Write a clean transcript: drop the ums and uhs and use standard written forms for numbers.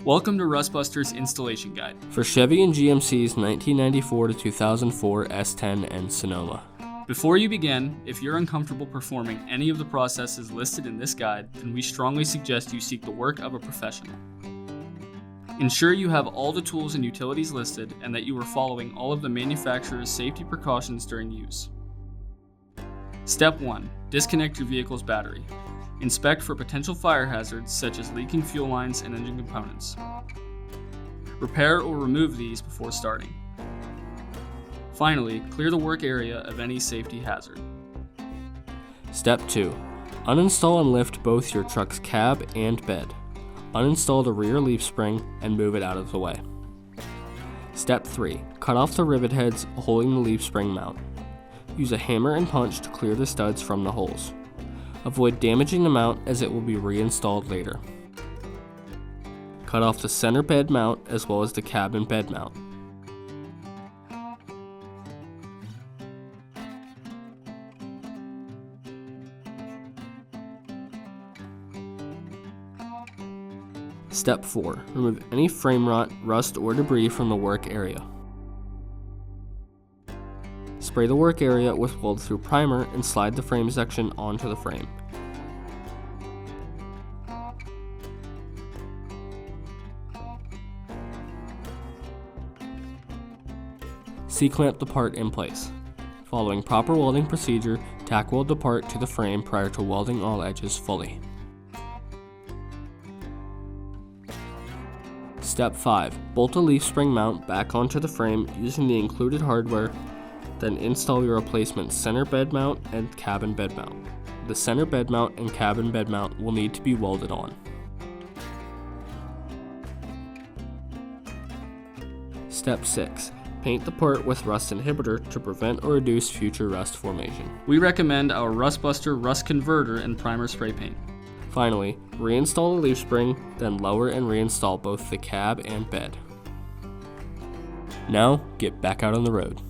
Welcome to Rustbuster's Installation Guide. For Chevy and GMC's 1994 to 2004 S10 and Sonoma. Before you begin, if you're uncomfortable performing any of the processes listed in this guide, then we strongly suggest you seek the work of a professional. Ensure you have all the tools and utilities listed and that you are following all of the manufacturer's safety precautions during use. Step 1. Disconnect your vehicle's battery. Inspect for potential fire hazards such as leaking fuel lines and engine components. Repair or remove these before starting. Finally, clear the work area of any safety hazard. Step 2. Uninstall and lift both your truck's cab and bed. Uninstall the rear leaf spring and move it out of the way. Step 3. Cut off the rivet heads holding the leaf spring mount. Use a hammer and punch to clear the studs from the holes. Avoid damaging the mount as it will be reinstalled later. Cut off the center bed mount as well as the cab and bed mount. Step 4. Remove any frame rot, rust, or debris from the work area. Spray the work area with weld-through primer and slide the frame section onto the frame. C-clamp the part in place. Following proper welding procedure, tack weld the part to the frame prior to welding all edges fully. Step 5. Bolt a leaf spring mount back onto the frame using the included hardware. Then install your replacement center bed mount and cabin bed mount. The center bed mount and cabin bed mount will need to be welded on. Step 6. Paint the part with rust inhibitor to prevent or reduce future rust formation. We recommend our Rustbuster Rust Converter and Primer Spray Paint. Finally, reinstall the leaf spring, then lower and reinstall both the cab and bed. Now, get back out on the road.